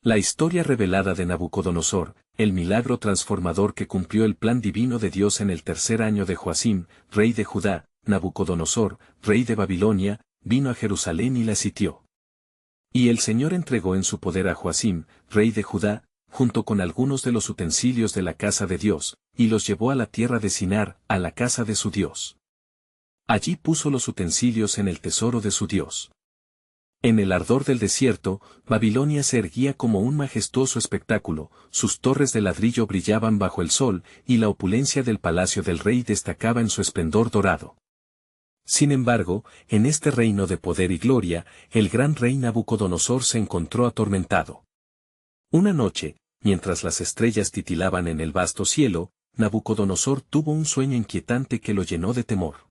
La historia revelada de Nabucodonosor, el milagro transformador que cumplió el plan divino de Dios en el tercer año de Joacim, rey de Judá. Nabucodonosor, rey de Babilonia, vino a Jerusalén y la sitió. Y el Señor entregó en su poder a Joacim, rey de Judá, junto con algunos de los utensilios de la casa de Dios, y los llevó a la tierra de Sinar, a la casa de su Dios. Allí puso los utensilios en el tesoro de su Dios. En el ardor del desierto, Babilonia se erguía como un majestuoso espectáculo, sus torres de ladrillo brillaban bajo el sol, y la opulencia del palacio del rey destacaba en su esplendor dorado. Sin embargo, en este reino de poder y gloria, el gran rey Nabucodonosor se encontró atormentado. Una noche, mientras las estrellas titilaban en el vasto cielo, Nabucodonosor tuvo un sueño inquietante que lo llenó de temor.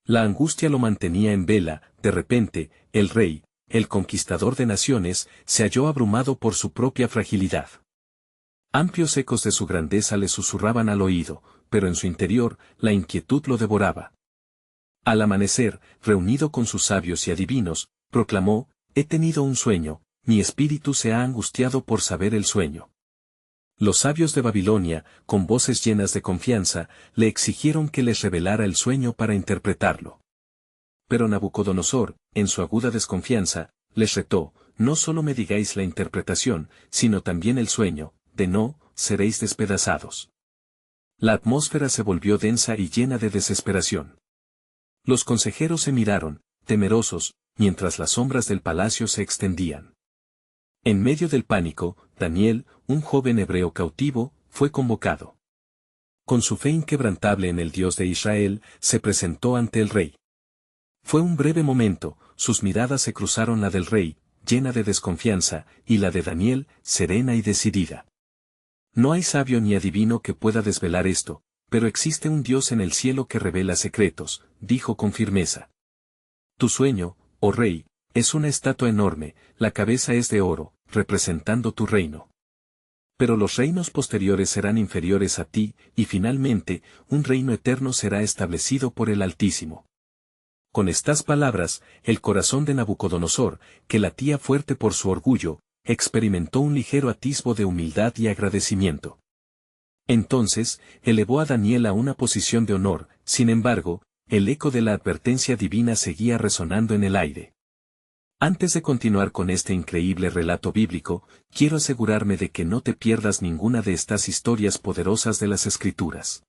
La angustia lo mantenía en vela. De repente, el rey, el conquistador de naciones, se halló abrumado por su propia fragilidad. Amplios ecos de su grandeza le susurraban al oído, pero en su interior, la inquietud lo devoraba. Al amanecer, reunido con sus sabios y adivinos, proclamó: «He tenido un sueño, mi espíritu se ha angustiado por saber el sueño». Los sabios de Babilonia, con voces llenas de confianza, le exigieron que les revelara el sueño para interpretarlo. Pero Nabucodonosor, en su aguda desconfianza, les retó: «No solo me digáis la interpretación, sino también el sueño, de no, seréis despedazados». La atmósfera se volvió densa y llena de desesperación. Los consejeros se miraron, temerosos, mientras las sombras del palacio se extendían. En medio del pánico, Daniel, un joven hebreo cautivo, fue convocado. Con su fe inquebrantable en el Dios de Israel, se presentó ante el rey. Fue un breve momento, sus miradas se cruzaron, la del rey, llena de desconfianza, y la de Daniel, serena y decidida. «No hay sabio ni adivino que pueda desvelar esto, pero existe un Dios en el cielo que revela secretos», dijo con firmeza. «Tu sueño, oh rey, es una estatua enorme, la cabeza es de oro, representando tu reino. Pero los reinos posteriores serán inferiores a ti, y finalmente, un reino eterno será establecido por el Altísimo». Con estas palabras, el corazón de Nabucodonosor, que latía fuerte por su orgullo, experimentó un ligero atisbo de humildad y agradecimiento. Entonces, elevó a Daniel a una posición de honor. Sin embargo, el eco de la advertencia divina seguía resonando en el aire. Antes de continuar con este increíble relato bíblico, quiero asegurarme de que no te pierdas ninguna de estas historias poderosas de las Escrituras.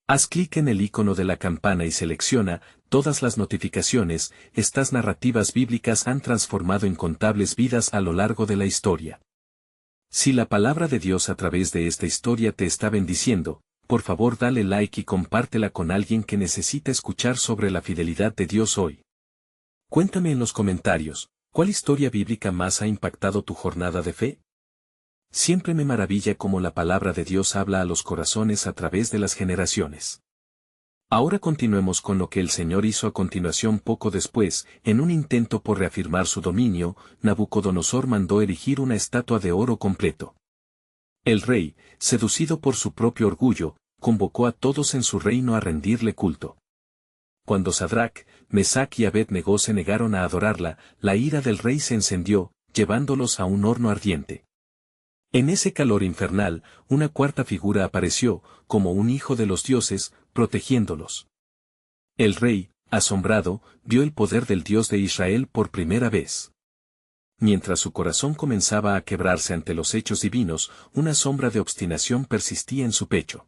Haz clic en el icono de la campana y selecciona todas las notificaciones. Estas narrativas bíblicas han transformado incontables vidas a lo largo de la historia. Si la palabra de Dios a través de esta historia te está bendiciendo, por favor dale like y compártela con alguien que necesita escuchar sobre la fidelidad de Dios hoy. Cuéntame en los comentarios, ¿cuál historia bíblica más ha impactado tu jornada de fe? Siempre me maravilla cómo la palabra de Dios habla a los corazones a través de las generaciones. Ahora continuemos con lo que el Señor hizo a continuación. Poco después, en un intento por reafirmar su dominio, Nabucodonosor mandó erigir una estatua de oro completo. El rey, seducido por su propio orgullo, convocó a todos en su reino a rendirle culto. Cuando Sadrac, Mesac y Abed-Negó se negaron a adorarla, la ira del rey se encendió, llevándolos a un horno ardiente. En ese calor infernal, una cuarta figura apareció, como un hijo de los dioses, protegiéndolos. El rey, asombrado, vio el poder del Dios de Israel por primera vez. Mientras su corazón comenzaba a quebrarse ante los hechos divinos, una sombra de obstinación persistía en su pecho.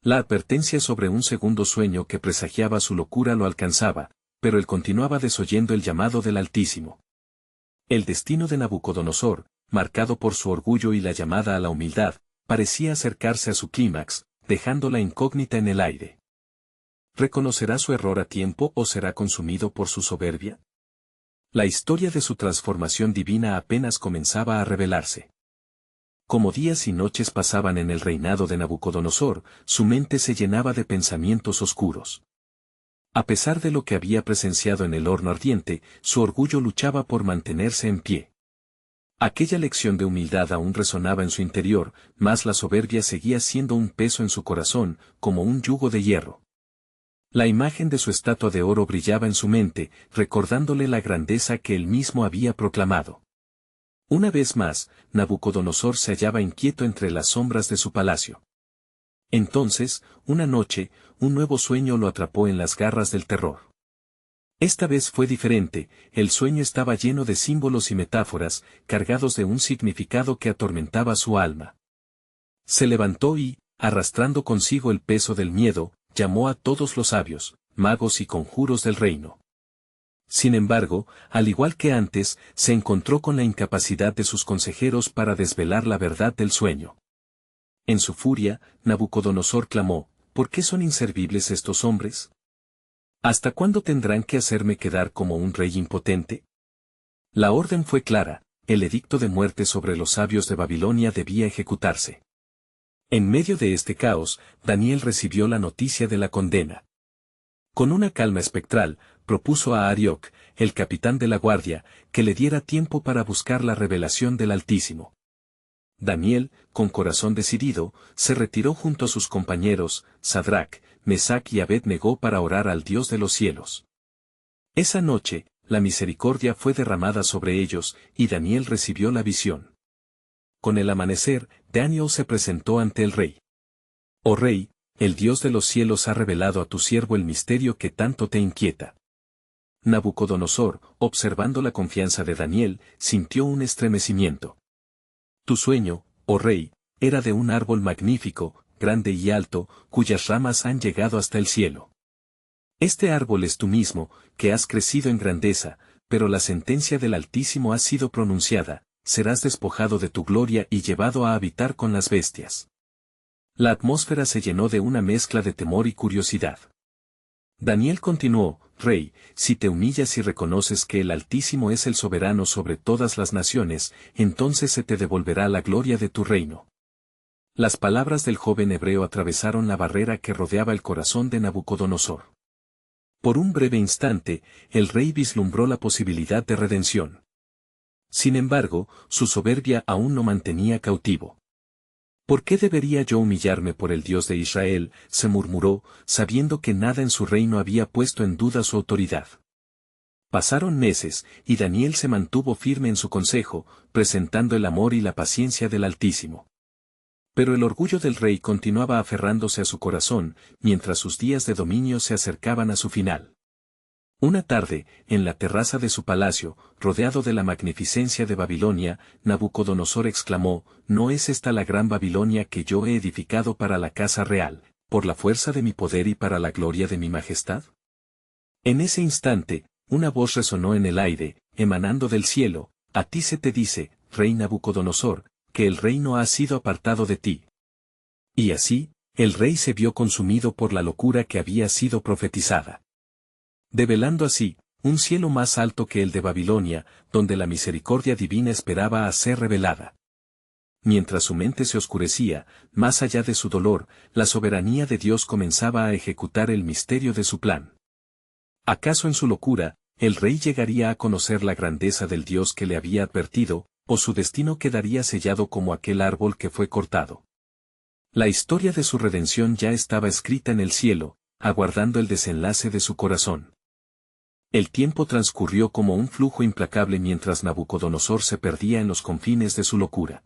La advertencia sobre un segundo sueño que presagiaba su locura lo alcanzaba, pero él continuaba desoyendo el llamado del Altísimo. El destino de Nabucodonosor, marcado por su orgullo y la llamada a la humildad, parecía acercarse a su clímax, dejando la incógnita en el aire. ¿Reconocerá su error a tiempo o será consumido por su soberbia? La historia de su transformación divina apenas comenzaba a revelarse. Como días y noches pasaban en el reinado de Nabucodonosor, su mente se llenaba de pensamientos oscuros. A pesar de lo que había presenciado en el horno ardiente, su orgullo luchaba por mantenerse en pie. Aquella lección de humildad aún resonaba en su interior, mas la soberbia seguía siendo un peso en su corazón, como un yugo de hierro. La imagen de su estatua de oro brillaba en su mente, recordándole la grandeza que él mismo había proclamado. Una vez más, Nabucodonosor se hallaba inquieto entre las sombras de su palacio. Entonces, una noche, un nuevo sueño lo atrapó en las garras del terror. Esta vez fue diferente, el sueño estaba lleno de símbolos y metáforas, cargados de un significado que atormentaba su alma. Se levantó y, arrastrando consigo el peso del miedo, llamó a todos los sabios, magos y conjuros del reino. Sin embargo, al igual que antes, se encontró con la incapacidad de sus consejeros para desvelar la verdad del sueño. En su furia, Nabucodonosor clamó, ¿por qué son inservibles estos hombres? ¿Hasta cuándo tendrán que hacerme quedar como un rey impotente? La orden fue clara, el edicto de muerte sobre los sabios de Babilonia debía ejecutarse. En medio de este caos, Daniel recibió la noticia de la condena. Con una calma espectral, propuso a Arioc, el capitán de la guardia, que le diera tiempo para buscar la revelación del Altísimo. Daniel, con corazón decidido, se retiró junto a sus compañeros, Sadrac, Mesac y Abed-Negó para orar al Dios de los cielos. Esa noche, la misericordia fue derramada sobre ellos, y Daniel recibió la visión. Con el amanecer, Daniel se presentó ante el rey. Oh rey, el Dios de los cielos ha revelado a tu siervo el misterio que tanto te inquieta. Nabucodonosor, observando la confianza de Daniel, sintió un estremecimiento. Tu sueño, oh rey, era de un árbol magnífico, grande y alto, cuyas ramas han llegado hasta el cielo. Este árbol es tú mismo, que has crecido en grandeza, pero la sentencia del Altísimo ha sido pronunciada, serás despojado de tu gloria y llevado a habitar con las bestias. La atmósfera se llenó de una mezcla de temor y curiosidad. Daniel continuó, Rey, si te humillas y reconoces que el Altísimo es el soberano sobre todas las naciones, entonces se te devolverá la gloria de tu reino. Las palabras del joven hebreo atravesaron la barrera que rodeaba el corazón de Nabucodonosor. Por un breve instante, el rey vislumbró la posibilidad de redención. Sin embargo, su soberbia aún lo mantenía cautivo. ¿Por qué debería yo humillarme por el Dios de Israel?, se murmuró, sabiendo que nada en su reino había puesto en duda su autoridad. Pasaron meses, y Daniel se mantuvo firme en su consejo, presentando el amor y la paciencia del Altísimo. Pero el orgullo del rey continuaba aferrándose a su corazón, mientras sus días de dominio se acercaban a su final. Una tarde, en la terraza de su palacio, rodeado de la magnificencia de Babilonia, Nabucodonosor exclamó, ¿no es esta la gran Babilonia que yo he edificado para la casa real, por la fuerza de mi poder y para la gloria de mi majestad? En ese instante, una voz resonó en el aire, emanando del cielo, a ti se te dice, rey Nabucodonosor, que el reino ha sido apartado de ti. Y así, el rey se vio consumido por la locura que había sido profetizada. Develando así, un cielo más alto que el de Babilonia, donde la misericordia divina esperaba a ser revelada. Mientras su mente se oscurecía, más allá de su dolor, la soberanía de Dios comenzaba a ejecutar el misterio de su plan. ¿Acaso en su locura, el rey llegaría a conocer la grandeza del Dios que le había advertido, o su destino quedaría sellado como aquel árbol que fue cortado? La historia de su redención ya estaba escrita en el cielo, aguardando el desenlace de su corazón. El tiempo transcurrió como un flujo implacable mientras Nabucodonosor se perdía en los confines de su locura.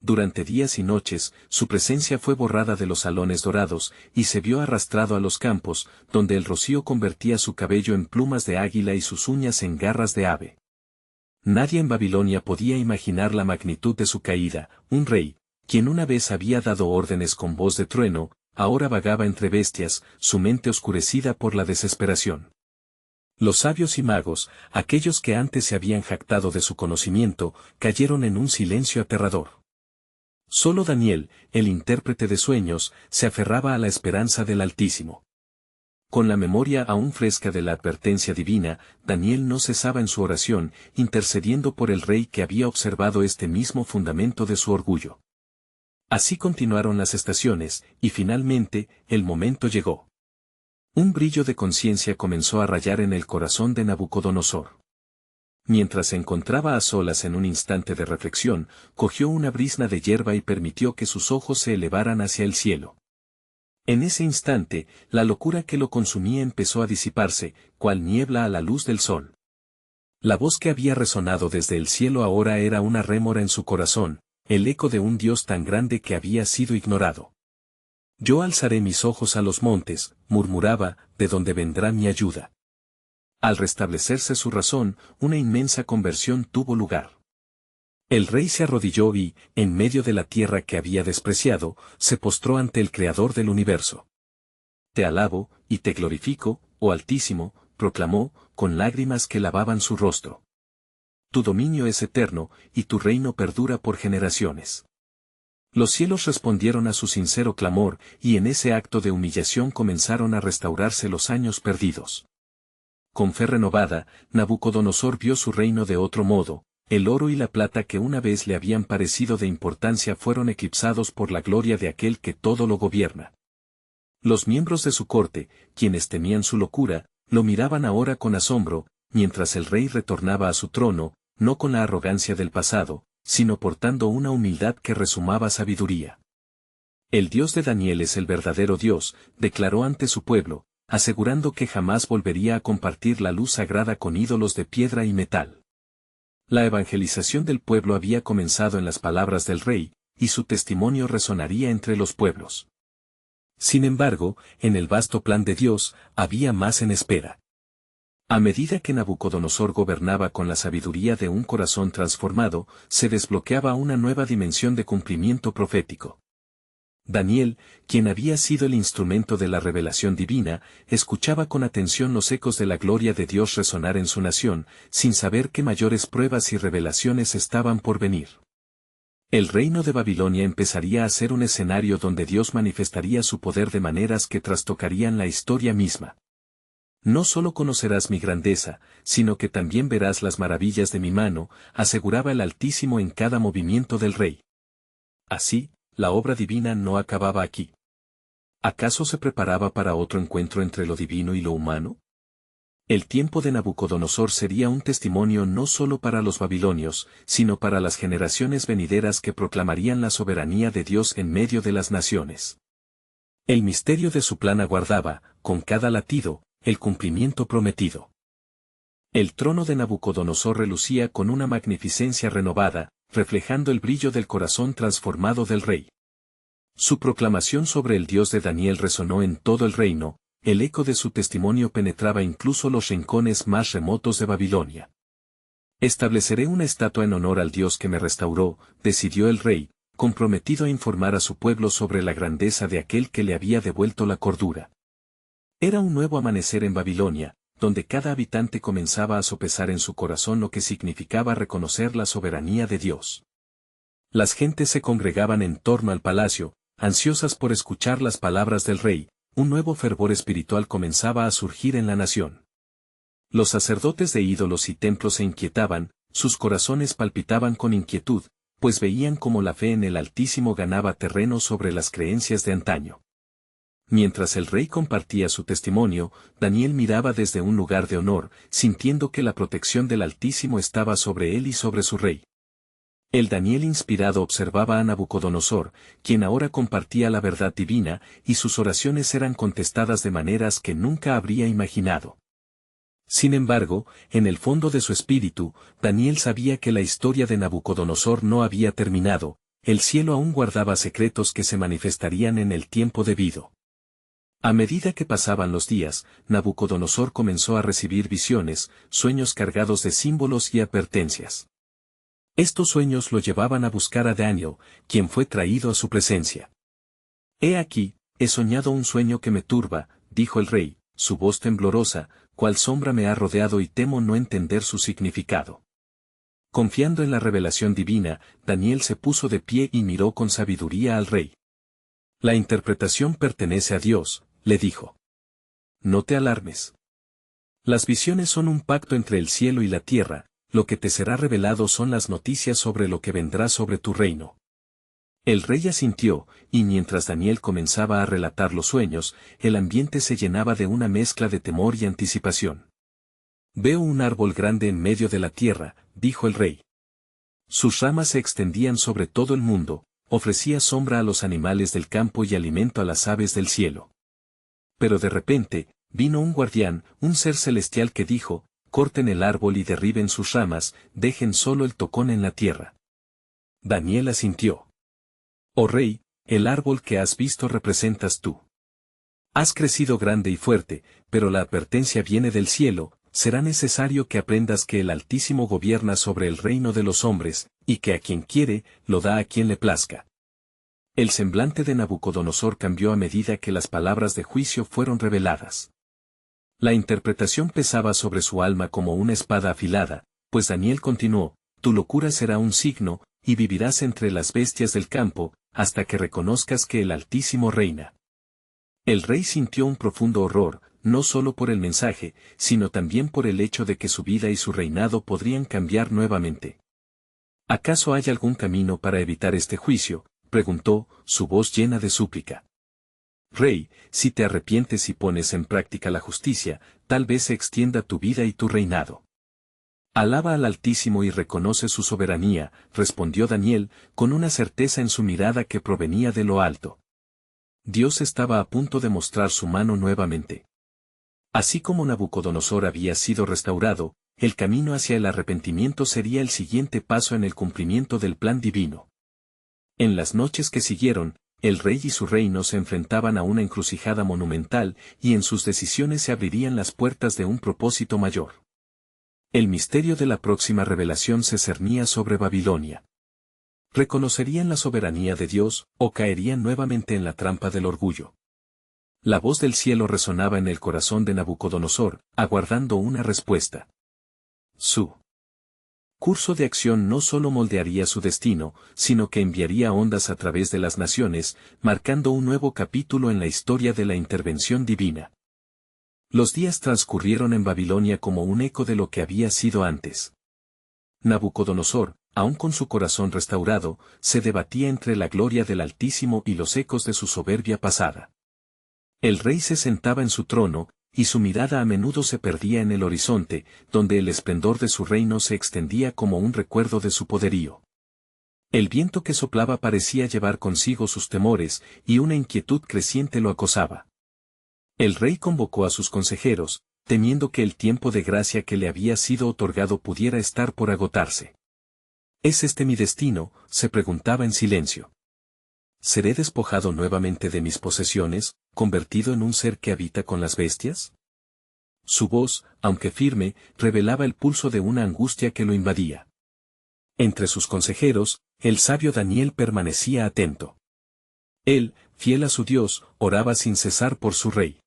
Durante días y noches, su presencia fue borrada de los salones dorados, y se vio arrastrado a los campos, donde el rocío convertía su cabello en plumas de águila y sus uñas en garras de ave. Nadie en Babilonia podía imaginar la magnitud de su caída. Un rey, quien una vez había dado órdenes con voz de trueno, ahora vagaba entre bestias, su mente oscurecida por la desesperación. Los sabios y magos, aquellos que antes se habían jactado de su conocimiento, cayeron en un silencio aterrador. Solo Daniel, el intérprete de sueños, se aferraba a la esperanza del Altísimo. Con la memoria aún fresca de la advertencia divina, Daniel no cesaba en su oración, intercediendo por el rey que había observado este mismo fundamento de su orgullo. Así continuaron las estaciones, y finalmente, el momento llegó. Un brillo de conciencia comenzó a rayar en el corazón de Nabucodonosor. Mientras se encontraba a solas en un instante de reflexión, cogió una brizna de hierba y permitió que sus ojos se elevaran hacia el cielo. En ese instante, la locura que lo consumía empezó a disiparse, cual niebla a la luz del sol. La voz que había resonado desde el cielo ahora era una rémora en su corazón, el eco de un Dios tan grande que había sido ignorado. Yo alzaré mis ojos a los montes, murmuraba, ¿de dónde vendrá mi ayuda? Al restablecerse su razón, una inmensa conversión tuvo lugar. El rey se arrodilló y, en medio de la tierra que había despreciado, se postró ante el Creador del universo. Te alabo, y te glorifico, oh Altísimo, proclamó, con lágrimas que lavaban su rostro. Tu dominio es eterno, y tu reino perdura por generaciones. Los cielos respondieron a su sincero clamor, y en ese acto de humillación comenzaron a restaurarse los años perdidos. Con fe renovada, Nabucodonosor vio su reino de otro modo, el oro y la plata que una vez le habían parecido de importancia fueron eclipsados por la gloria de aquel que todo lo gobierna. Los miembros de su corte, quienes temían su locura, lo miraban ahora con asombro, mientras el rey retornaba a su trono, no con la arrogancia del pasado, sino portando una humildad que resumaba sabiduría. El Dios de Daniel es el verdadero Dios, declaró ante su pueblo, asegurando que jamás volvería a compartir la luz sagrada con ídolos de piedra y metal. La evangelización del pueblo había comenzado en las palabras del rey, y su testimonio resonaría entre los pueblos. Sin embargo, en el vasto plan de Dios, había más en espera. A medida que Nabucodonosor gobernaba con la sabiduría de un corazón transformado, se desbloqueaba una nueva dimensión de cumplimiento profético. Daniel, quien había sido el instrumento de la revelación divina, escuchaba con atención los ecos de la gloria de Dios resonar en su nación, sin saber qué mayores pruebas y revelaciones estaban por venir. El reino de Babilonia empezaría a ser un escenario donde Dios manifestaría su poder de maneras que trastocarían la historia misma. No solo conocerás mi grandeza, sino que también verás las maravillas de mi mano, aseguraba el Altísimo en cada movimiento del rey. Así, la obra divina no acababa aquí. ¿Acaso se preparaba para otro encuentro entre lo divino y lo humano? El tiempo de Nabucodonosor sería un testimonio no solo para los babilonios, sino para las generaciones venideras que proclamarían la soberanía de Dios en medio de las naciones. El misterio de su plan aguardaba, con cada latido, el cumplimiento prometido. El trono de Nabucodonosor relucía con una magnificencia renovada, reflejando el brillo del corazón transformado del rey. Su proclamación sobre el Dios de Daniel resonó en todo el reino, el eco de su testimonio penetraba incluso los rincones más remotos de Babilonia. Estableceré una estatua en honor al Dios que me restauró, decidió el rey, comprometido a informar a su pueblo sobre la grandeza de aquel que le había devuelto la cordura. Era un nuevo amanecer en Babilonia, donde cada habitante comenzaba a sopesar en su corazón lo que significaba reconocer la soberanía de Dios. Las gentes se congregaban en torno al palacio, ansiosas por escuchar las palabras del rey, un nuevo fervor espiritual comenzaba a surgir en la nación. Los sacerdotes de ídolos y templos se inquietaban, sus corazones palpitaban con inquietud, pues veían cómo la fe en el Altísimo ganaba terreno sobre las creencias de antaño. Mientras el rey compartía su testimonio, Daniel miraba desde un lugar de honor, sintiendo que la protección del Altísimo estaba sobre él y sobre su rey. El Daniel inspirado observaba a Nabucodonosor, quien ahora compartía la verdad divina, y sus oraciones eran contestadas de maneras que nunca habría imaginado. Sin embargo, en el fondo de su espíritu, Daniel sabía que la historia de Nabucodonosor no había terminado, el cielo aún guardaba secretos que se manifestarían en el tiempo debido. A medida que pasaban los días, Nabucodonosor comenzó a recibir visiones, sueños cargados de símbolos y advertencias. Estos sueños lo llevaban a buscar a Daniel, quien fue traído a su presencia. «He aquí, he soñado un sueño que me turba», dijo el rey, su voz temblorosa, «cual sombra me ha rodeado y temo no entender su significado». Confiando en la revelación divina, Daniel se puso de pie y miró con sabiduría al rey. «La interpretación pertenece a Dios», le dijo. «No te alarmes. Las visiones son un pacto entre el cielo y la tierra, lo que te será revelado son las noticias sobre lo que vendrá sobre tu reino». El rey asintió, y mientras Daniel comenzaba a relatar los sueños, el ambiente se llenaba de una mezcla de temor y anticipación. «Veo un árbol grande en medio de la tierra», dijo el rey. «Sus ramas se extendían sobre todo el mundo, ofrecía sombra a los animales del campo y alimento a las aves del cielo. Pero de repente, vino un guardián, un ser celestial que dijo, corten el árbol y derriben sus ramas, dejen solo el tocón en la tierra. Daniel asintió. Oh rey, el árbol que has visto representas tú. Has crecido grande y fuerte, pero la advertencia viene del cielo, será necesario que aprendas que el Altísimo gobierna sobre el reino de los hombres, y que a quien quiere, lo da a quien le plazca. El semblante de Nabucodonosor cambió a medida que las palabras de juicio fueron reveladas. La interpretación pesaba sobre su alma como una espada afilada, pues Daniel continuó, tu locura será un signo, y vivirás entre las bestias del campo, hasta que reconozcas que el Altísimo reina. El rey sintió un profundo horror, no solo por el mensaje, sino también por el hecho de que su vida y su reinado podrían cambiar nuevamente. ¿Acaso hay algún camino para evitar este juicio?, preguntó, su voz llena de súplica. Rey, si te arrepientes y pones en práctica la justicia, tal vez se extienda tu vida y tu reinado. Alaba al Altísimo y reconoce su soberanía, respondió Daniel, con una certeza en su mirada que provenía de lo alto. Dios estaba a punto de mostrar su mano nuevamente. Así como Nabucodonosor había sido restaurado, el camino hacia el arrepentimiento sería el siguiente paso en el cumplimiento del plan divino. En las noches que siguieron, el rey y su reino se enfrentaban a una encrucijada monumental, y en sus decisiones se abrirían las puertas de un propósito mayor. El misterio de la próxima revelación se cernía sobre Babilonia. ¿Reconocerían la soberanía de Dios, o caerían nuevamente en la trampa del orgullo? La voz del cielo resonaba en el corazón de Nabucodonosor, aguardando una respuesta. Su curso de acción no solo moldearía su destino, sino que enviaría ondas a través de las naciones, marcando un nuevo capítulo en la historia de la intervención divina. Los días transcurrieron en Babilonia como un eco de lo que había sido antes. Nabucodonosor, aun con su corazón restaurado, se debatía entre la gloria del Altísimo y los ecos de su soberbia pasada. El rey se sentaba en su trono, y su mirada a menudo se perdía en el horizonte, donde el esplendor de su reino se extendía como un recuerdo de su poderío. El viento que soplaba parecía llevar consigo sus temores, y una inquietud creciente lo acosaba. El rey convocó a sus consejeros, temiendo que el tiempo de gracia que le había sido otorgado pudiera estar por agotarse. ¿Es este mi destino?, se preguntaba en silencio. ¿Seré despojado nuevamente de mis posesiones, convertido en un ser que habita con las bestias? Su voz, aunque firme, revelaba el pulso de una angustia que lo invadía. Entre sus consejeros, el sabio Daniel permanecía atento. Él, fiel a su Dios, oraba sin cesar por su rey.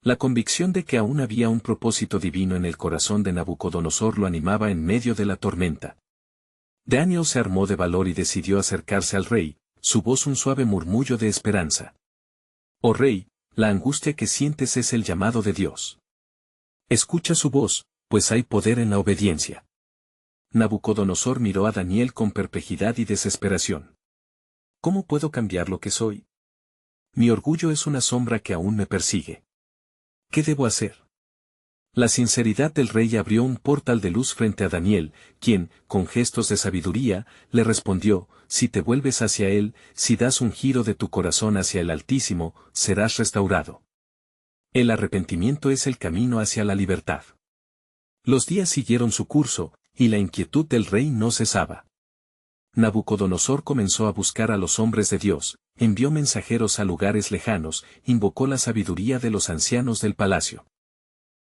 La convicción de que aún había un propósito divino en el corazón de Nabucodonosor lo animaba en medio de la tormenta. Daniel se armó de valor y decidió acercarse al rey, su voz un suave murmullo de esperanza. Oh rey, la angustia que sientes es el llamado de Dios. Escucha su voz, pues hay poder en la obediencia. Nabucodonosor miró a Daniel con perplejidad y desesperación. ¿Cómo puedo cambiar lo que soy? Mi orgullo es una sombra que aún me persigue. ¿Qué debo hacer? La sinceridad del rey abrió un portal de luz frente a Daniel, quien, con gestos de sabiduría, le respondió, si te vuelves hacia él, si das un giro de tu corazón hacia el Altísimo, serás restaurado. El arrepentimiento es el camino hacia la libertad. Los días siguieron su curso, y la inquietud del rey no cesaba. Nabucodonosor comenzó a buscar a los hombres de Dios, envió mensajeros a lugares lejanos, invocó la sabiduría de los ancianos del palacio.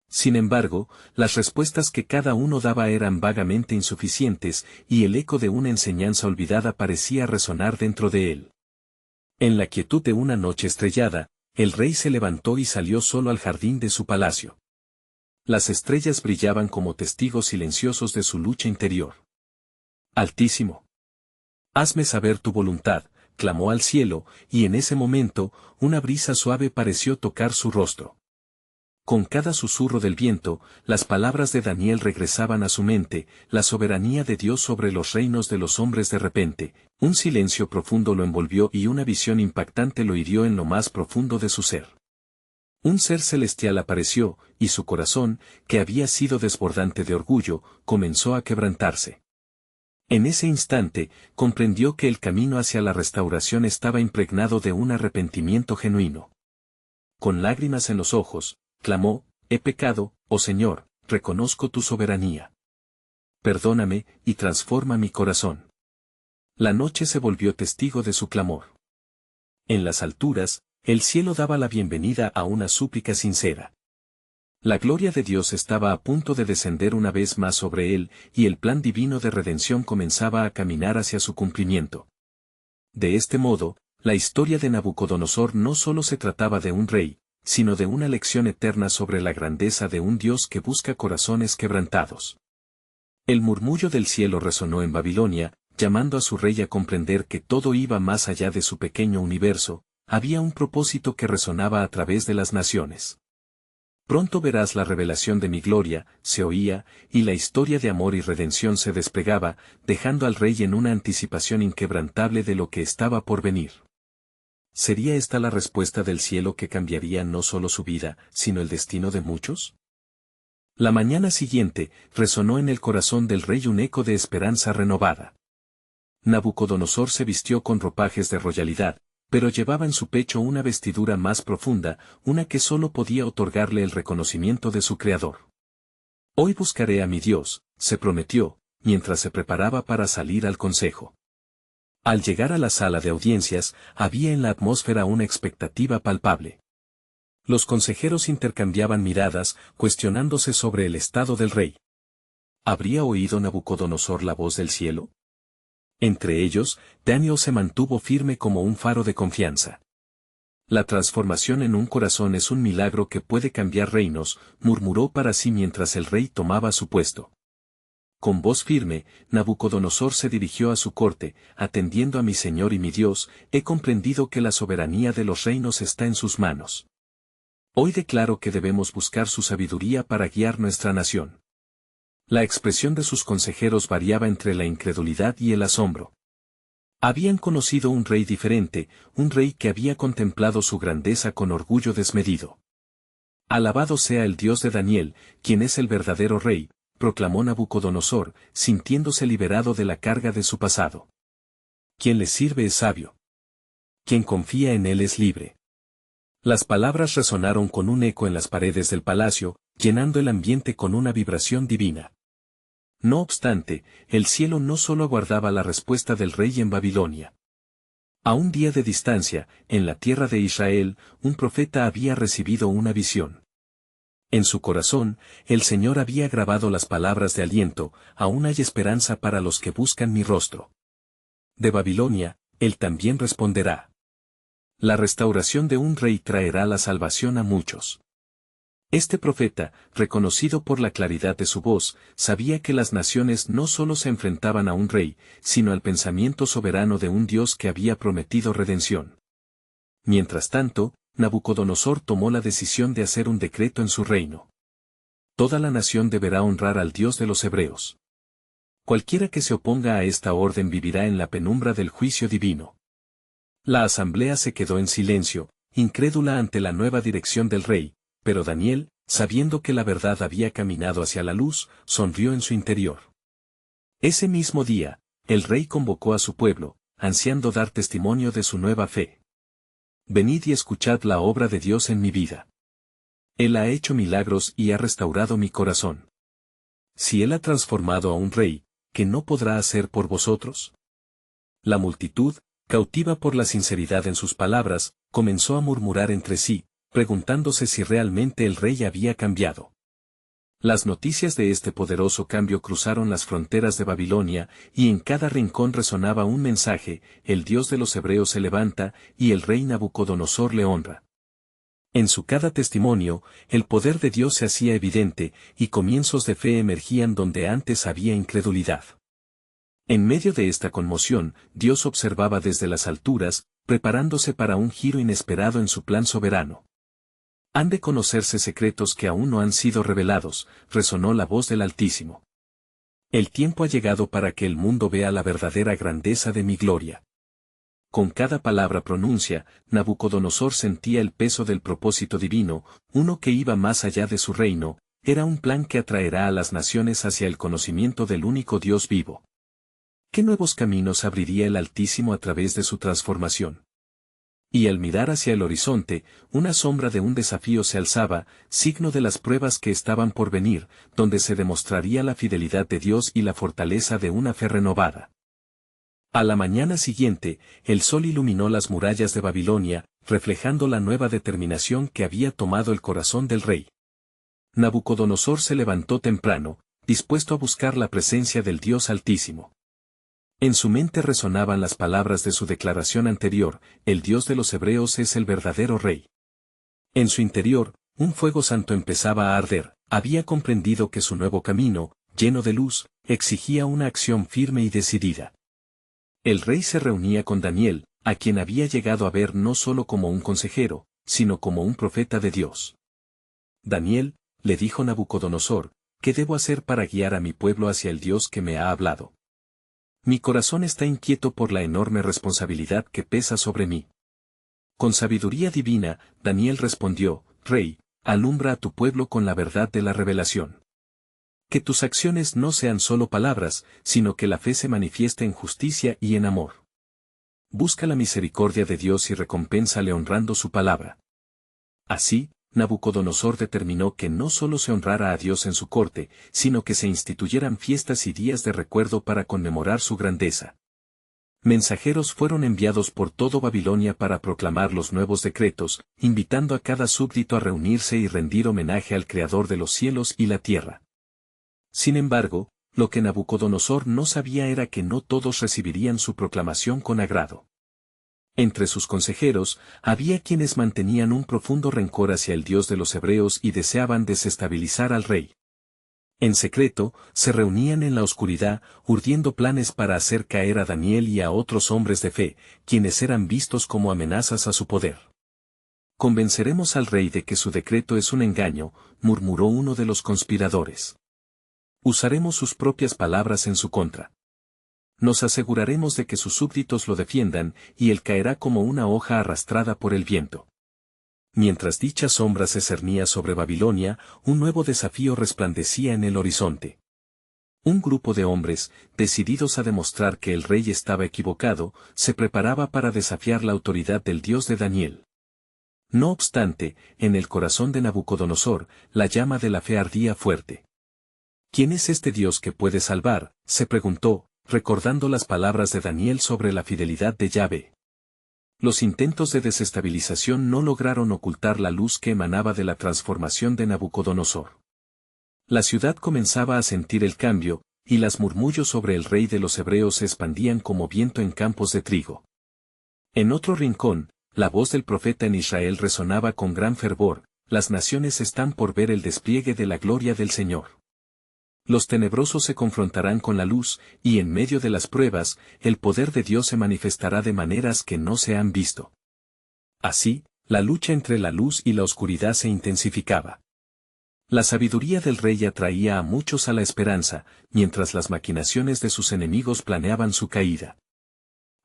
Sin embargo, las respuestas que cada uno daba eran vagamente insuficientes, y el eco de una enseñanza olvidada parecía resonar dentro de él. En la quietud de una noche estrellada, el rey se levantó y salió solo al jardín de su palacio. Las estrellas brillaban como testigos silenciosos de su lucha interior. Altísimo, hazme saber tu voluntad, clamó al cielo, y en ese momento, una brisa suave pareció tocar su rostro. Con cada susurro del viento, las palabras de Daniel regresaban a su mente, la soberanía de Dios sobre los reinos de los hombres. De repente, un silencio profundo lo envolvió y una visión impactante lo hirió en lo más profundo de su ser. Un ser celestial apareció, y su corazón, que había sido desbordante de orgullo, comenzó a quebrantarse. En ese instante, comprendió que el camino hacia la restauración estaba impregnado de un arrepentimiento genuino. Con lágrimas en los ojos, clamó, he pecado, oh Señor, reconozco tu soberanía. Perdóname y transforma mi corazón. La noche se volvió testigo de su clamor. En las alturas, el cielo daba la bienvenida a una súplica sincera. La gloria de Dios estaba a punto de descender una vez más sobre él, y el plan divino de redención comenzaba a caminar hacia su cumplimiento. De este modo, la historia de Nabucodonosor no solo se trataba de un rey, sino de una lección eterna sobre la grandeza de un Dios que busca corazones quebrantados. El murmullo del cielo resonó en Babilonia, llamando a su rey a comprender que todo iba más allá de su pequeño universo, había un propósito que resonaba a través de las naciones. Pronto verás la revelación de mi gloria, se oía, y la historia de amor y redención se desplegaba, dejando al rey en una anticipación inquebrantable de lo que estaba por venir. ¿Sería esta la respuesta del cielo que cambiaría no solo su vida, sino el destino de muchos? La mañana siguiente, resonó en el corazón del rey un eco de esperanza renovada. Nabucodonosor se vistió con ropajes de royalidad, pero llevaba en su pecho una vestidura más profunda, una que solo podía otorgarle el reconocimiento de su Creador. Hoy buscaré a mi Dios, se prometió, mientras se preparaba para salir al consejo. Al llegar a la sala de audiencias, había en la atmósfera una expectativa palpable. Los consejeros intercambiaban miradas, cuestionándose sobre el estado del rey. ¿Habría oído Nabucodonosor la voz del cielo? Entre ellos, Daniel se mantuvo firme como un faro de confianza. La transformación en un corazón es un milagro que puede cambiar reinos, murmuró para sí mientras el rey tomaba su puesto. Con voz firme, Nabucodonosor se dirigió a su corte, atendiendo a mi Señor y mi Dios, he comprendido que la soberanía de los reinos está en sus manos. Hoy declaro que debemos buscar su sabiduría para guiar nuestra nación. La expresión de sus consejeros variaba entre la incredulidad y el asombro. Habían conocido un rey diferente, un rey que había contemplado su grandeza con orgullo desmedido. Alabado sea el Dios de Daniel, quien es el verdadero rey, proclamó Nabucodonosor, sintiéndose liberado de la carga de su pasado. Quien le sirve es sabio. Quien confía en él es libre. Las palabras resonaron con un eco en las paredes del palacio, llenando el ambiente con una vibración divina. No obstante, el cielo no solo aguardaba la respuesta del rey en Babilonia. A un día de distancia, en la tierra de Israel, un profeta había recibido una visión. En su corazón, el Señor había grabado las palabras de aliento, aún hay esperanza para los que buscan mi rostro. De Babilonia, Él también responderá. La restauración de un rey traerá la salvación a muchos. Este profeta, reconocido por la claridad de su voz, sabía que las naciones no solo se enfrentaban a un rey, sino al pensamiento soberano de un Dios que había prometido redención. Mientras tanto, Nabucodonosor tomó la decisión de hacer un decreto en su reino. Toda la nación deberá honrar al Dios de los hebreos. Cualquiera que se oponga a esta orden vivirá en la penumbra del juicio divino. La asamblea se quedó en silencio, incrédula ante la nueva dirección del rey, pero Daniel, sabiendo que la verdad había caminado hacia la luz, sonrió en su interior. Ese mismo día, el rey convocó a su pueblo, ansiando dar testimonio de su nueva fe. Venid y escuchad la obra de Dios en mi vida. Él ha hecho milagros y ha restaurado mi corazón. Si Él ha transformado a un rey, ¿qué no podrá hacer por vosotros? La multitud, cautiva por la sinceridad en sus palabras, comenzó a murmurar entre sí, preguntándose si realmente el rey había cambiado. Las noticias de este poderoso cambio cruzaron las fronteras de Babilonia, y en cada rincón resonaba un mensaje, el Dios de los hebreos se levanta, y el rey Nabucodonosor le honra. En su cada testimonio, el poder de Dios se hacía evidente, y comienzos de fe emergían donde antes había incredulidad. En medio de esta conmoción, Dios observaba desde las alturas, preparándose para un giro inesperado en su plan soberano. Han de conocerse secretos que aún no han sido revelados, resonó la voz del Altísimo. El tiempo ha llegado para que el mundo vea la verdadera grandeza de mi gloria. Con cada palabra pronuncia, Nabucodonosor sentía el peso del propósito divino, uno que iba más allá de su reino, era un plan que atraerá a las naciones hacia el conocimiento del único Dios vivo. ¿Qué nuevos caminos abriría el Altísimo a través de su transformación? Y al mirar hacia el horizonte, una sombra de un desafío se alzaba, signo de las pruebas que estaban por venir, donde se demostraría la fidelidad de Dios y la fortaleza de una fe renovada. A la mañana siguiente, el sol iluminó las murallas de Babilonia, reflejando la nueva determinación que había tomado el corazón del rey. Nabucodonosor se levantó temprano, dispuesto a buscar la presencia del Dios Altísimo. En su mente resonaban las palabras de su declaración anterior: el Dios de los hebreos es el verdadero rey. En su interior, un fuego santo empezaba a arder. Había comprendido que su nuevo camino, lleno de luz, exigía una acción firme y decidida. El rey se reunía con Daniel, a quien había llegado a ver no solo como un consejero, sino como un profeta de Dios. Daniel, le dijo Nabucodonosor, ¿qué debo hacer para guiar a mi pueblo hacia el Dios que me ha hablado? Mi corazón está inquieto por la enorme responsabilidad que pesa sobre mí. Con sabiduría divina, Daniel respondió: Rey, alumbra a tu pueblo con la verdad de la revelación. Que tus acciones no sean solo palabras, sino que la fe se manifieste en justicia y en amor. Busca la misericordia de Dios y recompénsale honrando su palabra. Así, Nabucodonosor determinó que no solo se honrara a Dios en su corte, sino que se instituyeran fiestas y días de recuerdo para conmemorar su grandeza. Mensajeros fueron enviados por todo Babilonia para proclamar los nuevos decretos, invitando a cada súbdito a reunirse y rendir homenaje al Creador de los cielos y la tierra. Sin embargo, lo que Nabucodonosor no sabía era que no todos recibirían su proclamación con agrado. Entre sus consejeros, había quienes mantenían un profundo rencor hacia el Dios de los hebreos y deseaban desestabilizar al rey. En secreto, se reunían en la oscuridad, urdiendo planes para hacer caer a Daniel y a otros hombres de fe, quienes eran vistos como amenazas a su poder. Convenceremos al rey de que su decreto es un engaño, murmuró uno de los conspiradores. Usaremos sus propias palabras en su contra. Nos aseguraremos de que sus súbditos lo defiendan, y él caerá como una hoja arrastrada por el viento. Mientras dicha sombra se cernía sobre Babilonia, un nuevo desafío resplandecía en el horizonte. Un grupo de hombres, decididos a demostrar que el rey estaba equivocado, se preparaba para desafiar la autoridad del Dios de Daniel. No obstante, en el corazón de Nabucodonosor, la llama de la fe ardía fuerte. ¿Quién es este Dios que puede salvar?, se preguntó, recordando las palabras de Daniel sobre la fidelidad de Yahvé. Los intentos de desestabilización no lograron ocultar la luz que emanaba de la transformación de Nabucodonosor. La ciudad comenzaba a sentir el cambio, y las murmullos sobre el rey de los hebreos se expandían como viento en campos de trigo. En otro rincón, la voz del profeta en Israel resonaba con gran fervor: las naciones están por ver el despliegue de la gloria del Señor. Los tenebrosos se confrontarán con la luz, y en medio de las pruebas, el poder de Dios se manifestará de maneras que no se han visto. Así, la lucha entre la luz y la oscuridad se intensificaba. La sabiduría del rey atraía a muchos a la esperanza, mientras las maquinaciones de sus enemigos planeaban su caída.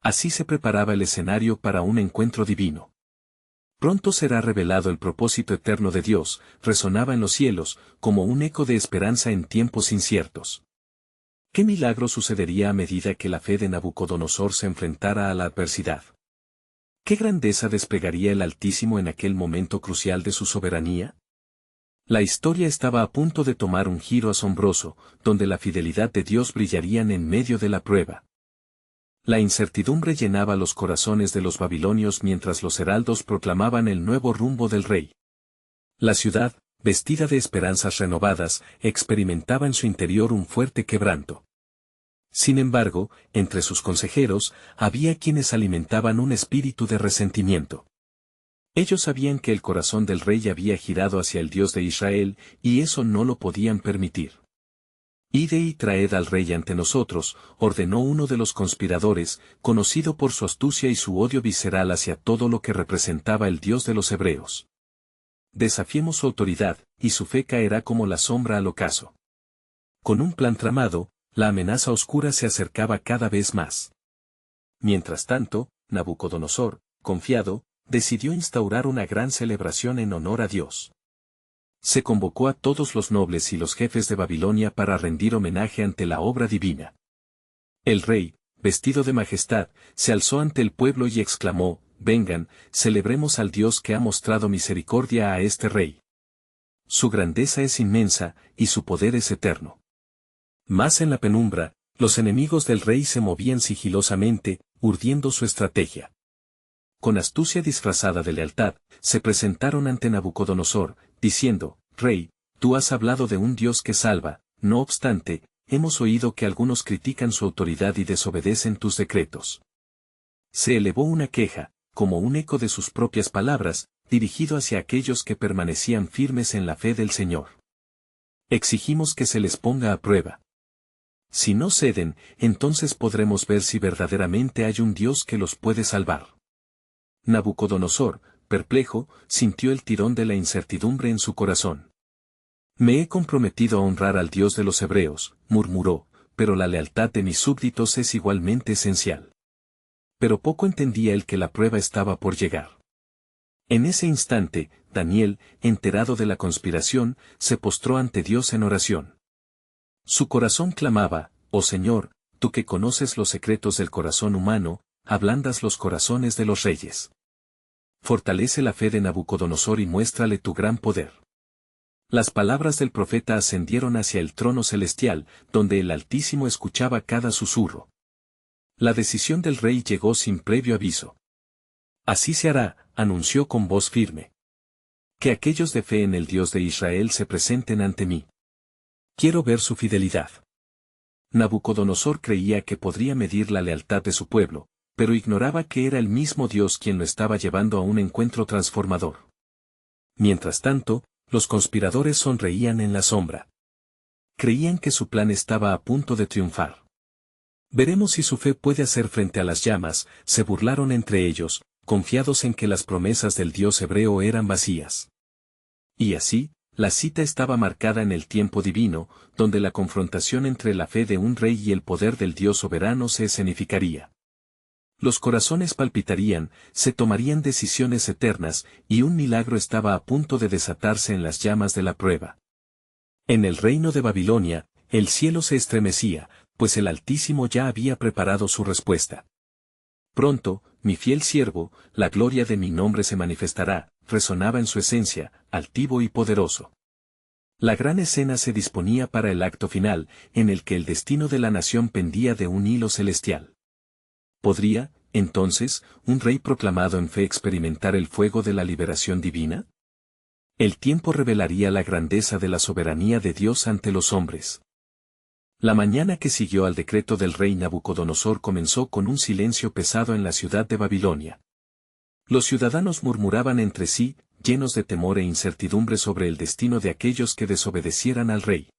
Así se preparaba el escenario para un encuentro divino. Pronto será revelado el propósito eterno de Dios, resonaba en los cielos, como un eco de esperanza en tiempos inciertos. ¿Qué milagro sucedería a medida que la fe de Nabucodonosor se enfrentara a la adversidad? ¿Qué grandeza desplegaría el Altísimo en aquel momento crucial de su soberanía? La historia estaba a punto de tomar un giro asombroso, donde la fidelidad de Dios brillaría en medio de la prueba. La incertidumbre llenaba los corazones de los babilonios mientras los heraldos proclamaban el nuevo rumbo del rey. La ciudad, vestida de esperanzas renovadas, experimentaba en su interior un fuerte quebranto. Sin embargo, entre sus consejeros, había quienes alimentaban un espíritu de resentimiento. Ellos sabían que el corazón del rey había girado hacia el Dios de Israel, y eso no lo podían permitir. «Id y traed al rey ante nosotros», ordenó uno de los conspiradores, conocido por su astucia y su odio visceral hacia todo lo que representaba el Dios de los hebreos. Desafiemos su autoridad, y su fe caerá como la sombra al ocaso. Con un plan tramado, la amenaza oscura se acercaba cada vez más. Mientras tanto, Nabucodonosor, confiado, decidió instaurar una gran celebración en honor a Dios. Se convocó a todos los nobles y los jefes de Babilonia para rendir homenaje ante la obra divina. El rey, vestido de majestad, se alzó ante el pueblo y exclamó: vengan, celebremos al Dios que ha mostrado misericordia a este rey. Su grandeza es inmensa, y su poder es eterno. Más en la penumbra, los enemigos del rey se movían sigilosamente, urdiendo su estrategia. Con astucia disfrazada de lealtad, se presentaron ante Nabucodonosor, diciendo, Rey, tú has hablado de un Dios que salva, no obstante, hemos oído que algunos critican su autoridad y desobedecen tus decretos. Se elevó una queja, como un eco de sus propias palabras, dirigido hacia aquellos que permanecían firmes en la fe del Señor. Exigimos que se les ponga a prueba. Si no ceden, entonces podremos ver si verdaderamente hay un Dios que los puede salvar. Nabucodonosor, perplejo, sintió el tirón de la incertidumbre en su corazón. Me he comprometido a honrar al Dios de los hebreos, murmuró, pero la lealtad de mis súbditos es igualmente esencial. Pero poco entendía él que la prueba estaba por llegar. En ese instante, Daniel, enterado de la conspiración, se postró ante Dios en oración. Su corazón clamaba, oh Señor, tú que conoces los secretos del corazón humano, ablandas los corazones de los reyes. Fortalece la fe de Nabucodonosor y muéstrale tu gran poder. Las palabras del profeta ascendieron hacia el trono celestial, donde el Altísimo escuchaba cada susurro. La decisión del rey llegó sin previo aviso. Así se hará, anunció con voz firme. Que aquellos de fe en el Dios de Israel se presenten ante mí. Quiero ver su fidelidad. Nabucodonosor creía que podría medir la lealtad de su pueblo, pero ignoraba que era el mismo Dios quien lo estaba llevando a un encuentro transformador. Mientras tanto, los conspiradores sonreían en la sombra. Creían que su plan estaba a punto de triunfar. Veremos si su fe puede hacer frente a las llamas, se burlaron entre ellos, confiados en que las promesas del Dios hebreo eran vacías. Y así, la cita estaba marcada en el tiempo divino, donde la confrontación entre la fe de un rey y el poder del Dios soberano se escenificaría. Los corazones palpitarían, se tomarían decisiones eternas, y un milagro estaba a punto de desatarse en las llamas de la prueba. En el reino de Babilonia, el cielo se estremecía, pues el Altísimo ya había preparado su respuesta. Pronto, mi fiel siervo, la gloria de mi nombre se manifestará, resonaba en su esencia, altivo y poderoso. La gran escena se disponía para el acto final, en el que el destino de la nación pendía de un hilo celestial. ¿Podría, entonces, un rey proclamado en fe experimentar el fuego de la liberación divina? El tiempo revelaría la grandeza de la soberanía de Dios ante los hombres. La mañana que siguió al decreto del rey Nabucodonosor comenzó con un silencio pesado en la ciudad de Babilonia. Los ciudadanos murmuraban entre sí, llenos de temor e incertidumbre sobre el destino de aquellos que desobedecieran al rey.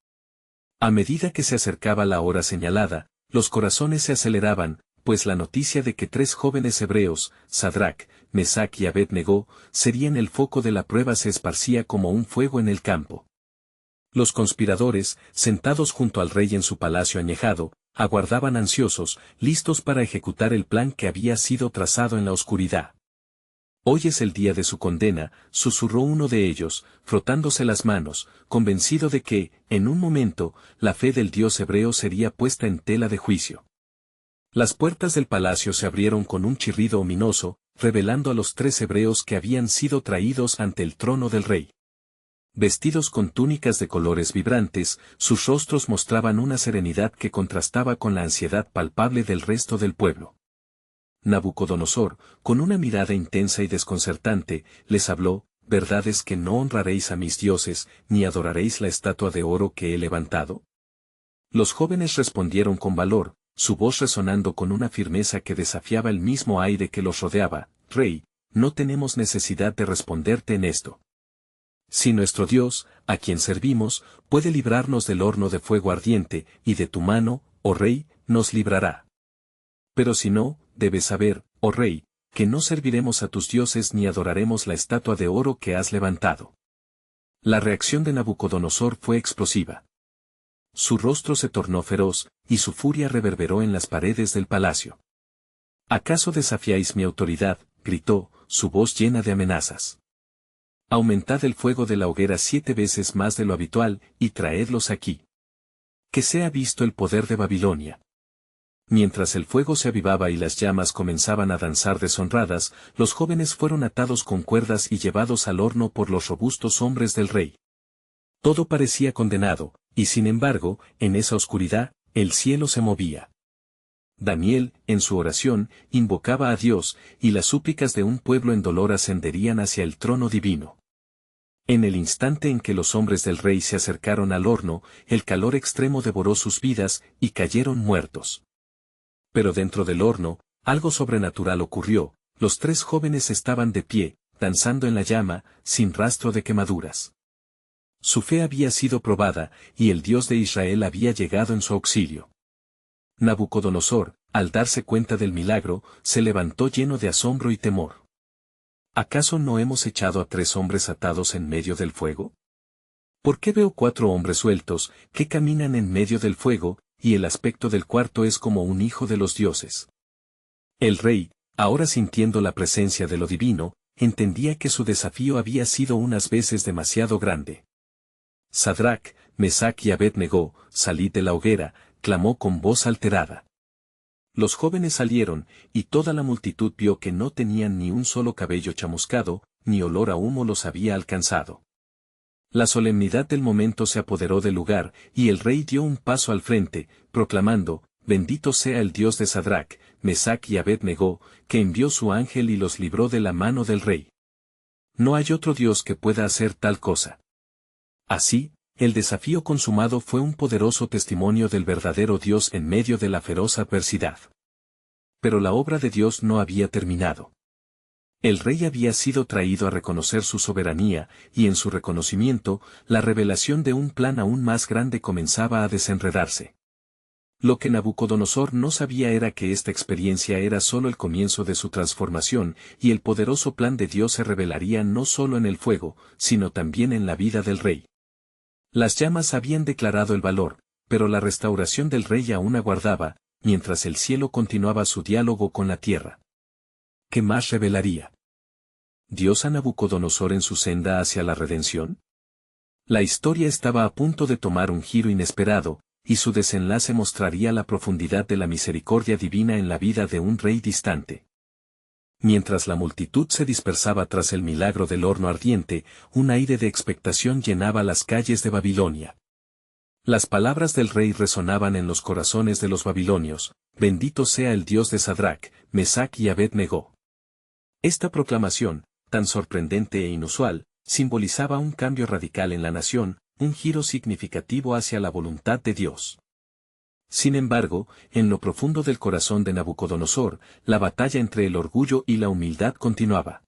A medida que se acercaba la hora señalada, los corazones se aceleraban, pues la noticia de que 3 jóvenes hebreos, Sadrac, Mesac y Abed-Negó, serían el foco de la prueba se esparcía como un fuego en el campo. Los conspiradores, sentados junto al rey en su palacio añejado, aguardaban ansiosos, listos para ejecutar el plan que había sido trazado en la oscuridad. Hoy es el día de su condena, susurró uno de ellos, frotándose las manos, convencido de que, en un momento, la fe del Dios hebreo sería puesta en tela de juicio. Las puertas del palacio se abrieron con un chirrido ominoso, revelando a los 3 hebreos que habían sido traídos ante el trono del rey. Vestidos con túnicas de colores vibrantes, sus rostros mostraban una serenidad que contrastaba con la ansiedad palpable del resto del pueblo. Nabucodonosor, con una mirada intensa y desconcertante, les habló, ¿verdad es que no honraréis a mis dioses, ni adoraréis la estatua de oro que he levantado? Los jóvenes respondieron con valor, su voz resonando con una firmeza que desafiaba el mismo aire que los rodeaba, Rey, no tenemos necesidad de responderte en esto. Si nuestro Dios, a quien servimos, puede librarnos del horno de fuego ardiente, y de tu mano, oh Rey, nos librará. Pero si no, debes saber, oh Rey, que no serviremos a tus dioses ni adoraremos la estatua de oro que has levantado. La reacción de Nabucodonosor fue explosiva. Su rostro se tornó feroz, y su furia reverberó en las paredes del palacio. ¿Acaso desafiáis mi autoridad?, gritó, su voz llena de amenazas. Aumentad el fuego de la hoguera 7 veces más de lo habitual, y traedlos aquí. Que sea visto el poder de Babilonia. Mientras el fuego se avivaba y las llamas comenzaban a danzar deshonradas, los jóvenes fueron atados con cuerdas y llevados al horno por los robustos hombres del rey. Todo parecía condenado, y sin embargo, en esa oscuridad, el cielo se movía. Daniel, en su oración, invocaba a Dios, y las súplicas de un pueblo en dolor ascenderían hacia el trono divino. En el instante en que los hombres del rey se acercaron al horno, el calor extremo devoró sus vidas, y cayeron muertos. Pero dentro del horno, algo sobrenatural ocurrió, los 3 jóvenes estaban de pie, danzando en la llama, sin rastro de quemaduras. Su fe había sido probada, y el Dios de Israel había llegado en su auxilio. Nabucodonosor, al darse cuenta del milagro, se levantó lleno de asombro y temor. ¿Acaso no hemos echado a 3 hombres atados en medio del fuego? ¿Por qué veo 4 hombres sueltos, que caminan en medio del fuego, y el aspecto del cuarto es como un hijo de los dioses? El rey, ahora sintiendo la presencia de lo divino, entendía que su desafío había sido unas veces demasiado grande. Sadrac, Mesac y Abed-Negó, salid de la hoguera, clamó con voz alterada. Los jóvenes salieron, y toda la multitud vio que no tenían ni un solo cabello chamuscado, ni olor a humo los había alcanzado. La solemnidad del momento se apoderó del lugar, y el rey dio un paso al frente, proclamando, bendito sea el Dios de Sadrac, Mesac y Abed-Negó, que envió su ángel y los libró de la mano del rey. No hay otro Dios que pueda hacer tal cosa. Así, el desafío consumado fue un poderoso testimonio del verdadero Dios en medio de la feroz adversidad. Pero la obra de Dios no había terminado. El rey había sido traído a reconocer su soberanía, y en su reconocimiento, la revelación de un plan aún más grande comenzaba a desenredarse. Lo que Nabucodonosor no sabía era que esta experiencia era solo el comienzo de su transformación, y el poderoso plan de Dios se revelaría no solo en el fuego, sino también en la vida del rey. Las llamas habían declarado el valor, pero la restauración del rey aún aguardaba, mientras el cielo continuaba su diálogo con la tierra. ¿Qué más revelaría Dios a Nabucodonosor en su senda hacia la redención? La historia estaba a punto de tomar un giro inesperado, y su desenlace mostraría la profundidad de la misericordia divina en la vida de un rey distante. Mientras la multitud se dispersaba tras el milagro del horno ardiente, un aire de expectación llenaba las calles de Babilonia. Las palabras del rey resonaban en los corazones de los babilonios, bendito sea el Dios de Sadrac, Mesac y Abed-Negó. Esta proclamación, tan sorprendente e inusual, simbolizaba un cambio radical en la nación, un giro significativo hacia la voluntad de Dios. Sin embargo, en lo profundo del corazón de Nabucodonosor, la batalla entre el orgullo y la humildad continuaba.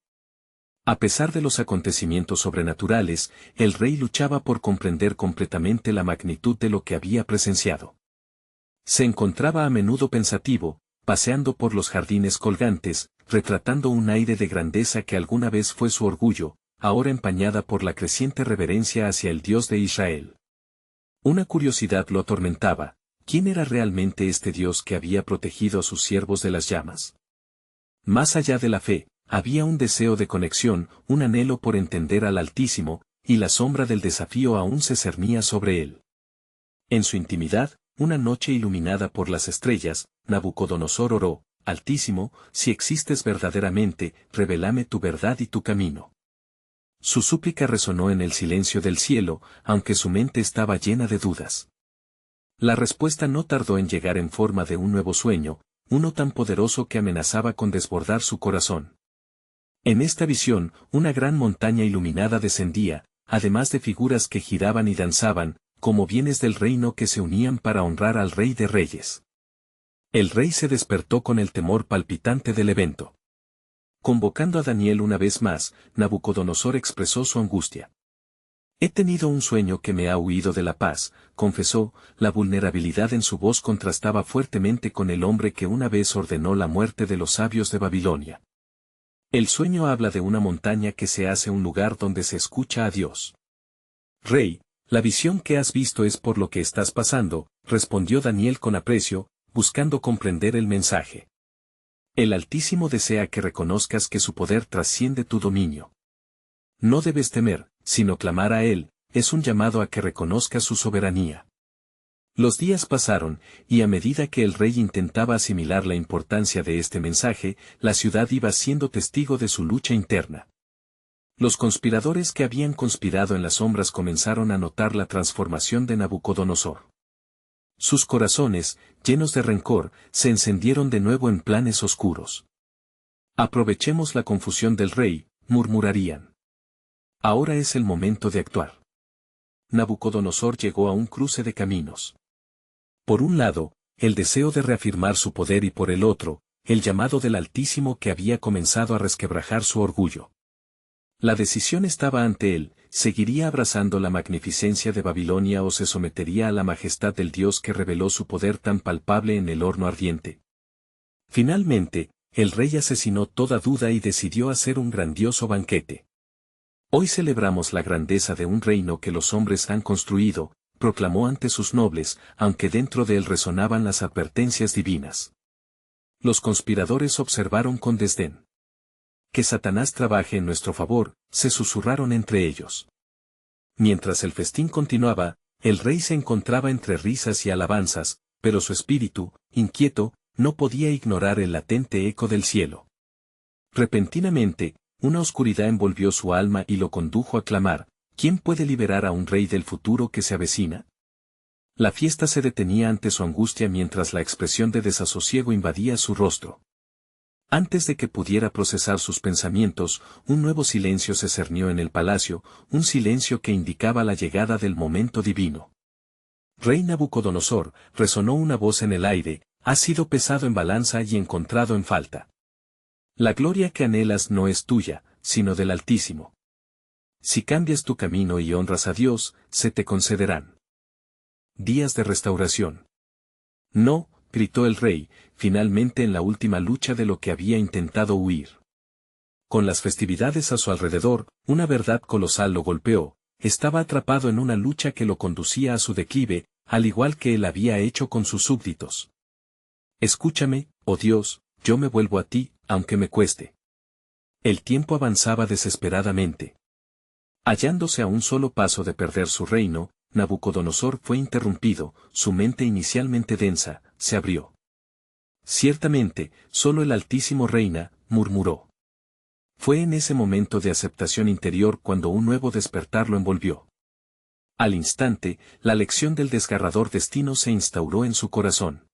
A pesar de los acontecimientos sobrenaturales, el rey luchaba por comprender completamente la magnitud de lo que había presenciado. Se encontraba a menudo pensativo, paseando por los jardines colgantes, retratando un aire de grandeza que alguna vez fue su orgullo, ahora empañada por la creciente reverencia hacia el Dios de Israel. Una curiosidad lo atormentaba. ¿Quién era realmente este Dios que había protegido a sus siervos de las llamas? Más allá de la fe, había un deseo de conexión, un anhelo por entender al Altísimo, y la sombra del desafío aún se cernía sobre él. En su intimidad, una noche iluminada por las estrellas, Nabucodonosor oró, Altísimo, si existes verdaderamente, revélame tu verdad y tu camino. Su súplica resonó en el silencio del cielo, aunque su mente estaba llena de dudas. La respuesta no tardó en llegar en forma de un nuevo sueño, uno tan poderoso que amenazaba con desbordar su corazón. En esta visión, una gran montaña iluminada descendía, además de figuras que giraban y danzaban, como bienes del reino que se unían para honrar al Rey de Reyes. El rey se despertó con el temor palpitante del evento. Convocando a Daniel una vez más, Nabucodonosor expresó su angustia. He tenido un sueño que me ha huido de la paz, confesó, la vulnerabilidad en su voz contrastaba fuertemente con el hombre que una vez ordenó la muerte de los sabios de Babilonia. El sueño habla de una montaña que se hace un lugar donde se escucha a Dios. Rey, la visión que has visto es por lo que estás pasando, respondió Daniel con aprecio, buscando comprender el mensaje. El Altísimo desea que reconozcas que su poder trasciende tu dominio. No debes temer, sino clamar a Él, es un llamado a que reconozcas su soberanía. Los días pasaron, y a medida que el rey intentaba asimilar la importancia de este mensaje, la ciudad iba siendo testigo de su lucha interna. Los conspiradores que habían conspirado en las sombras comenzaron a notar la transformación de Nabucodonosor. Sus corazones, llenos de rencor, se encendieron de nuevo en planes oscuros. Aprovechemos la confusión del rey, murmurarían. Ahora es el momento de actuar. Nabucodonosor llegó a un cruce de caminos. Por un lado, el deseo de reafirmar su poder y por el otro, el llamado del Altísimo que había comenzado a resquebrajar su orgullo. La decisión estaba ante él: ¿seguiría abrazando la magnificencia de Babilonia o se sometería a la majestad del Dios que reveló su poder tan palpable en el horno ardiente? Finalmente, el rey asesinó toda duda y decidió hacer un grandioso banquete. Hoy celebramos la grandeza de un reino que los hombres han construido, proclamó ante sus nobles, aunque dentro de él resonaban las advertencias divinas. Los conspiradores observaron con desdén. Que Satanás trabaje en nuestro favor, se susurraron entre ellos. Mientras el festín continuaba, el rey se encontraba entre risas y alabanzas, pero su espíritu, inquieto, no podía ignorar el latente eco del cielo. Repentinamente, una oscuridad envolvió su alma y lo condujo a clamar: ¿quién puede liberar a un rey del futuro que se avecina? La fiesta se detenía ante su angustia mientras la expresión de desasosiego invadía su rostro. Antes de que pudiera procesar sus pensamientos, un nuevo silencio se cernió en el palacio, un silencio que indicaba la llegada del momento divino. Rey Nabucodonosor, resonó una voz en el aire: has sido pesado en balanza y encontrado en falta. La gloria que anhelas no es tuya, sino del Altísimo. Si cambias tu camino y honras a Dios, se te concederán días de restauración. No, gritó el rey, finalmente en la última lucha de lo que había intentado huir. Con las festividades a su alrededor, una verdad colosal lo golpeó: estaba atrapado en una lucha que lo conducía a su declive, al igual que él había hecho con sus súbditos. Escúchame, oh Dios, yo me vuelvo a ti, aunque me cueste. El tiempo avanzaba desesperadamente. Hallándose a un solo paso de perder su reino, Nabucodonosor fue interrumpido: su mente inicialmente densa, se abrió. Ciertamente, solo el Altísimo reina, murmuró. Fue en ese momento de aceptación interior cuando un nuevo despertar lo envolvió. Al instante, la lección del desgarrador destino se instauró en su corazón.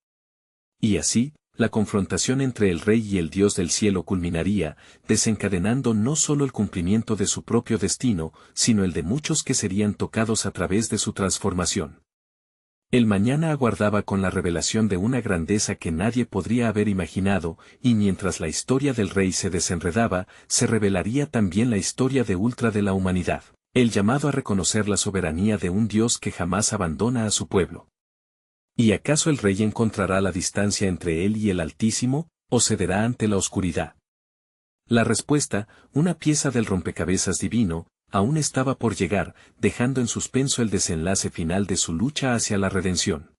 Y así, la confrontación entre el rey y el Dios del cielo culminaría, desencadenando no solo el cumplimiento de su propio destino, sino el de muchos que serían tocados a través de su transformación. El mañana aguardaba con la revelación de una grandeza que nadie podría haber imaginado, y mientras la historia del rey se desenredaba, se revelaría también la historia de ultra de la humanidad, el llamado a reconocer la soberanía de un Dios que jamás abandona a su pueblo. ¿Y acaso el rey encontrará la distancia entre él y el Altísimo, o cederá ante la oscuridad? La respuesta, una pieza del rompecabezas divino, aún estaba por llegar, dejando en suspenso el desenlace final de su lucha hacia la redención.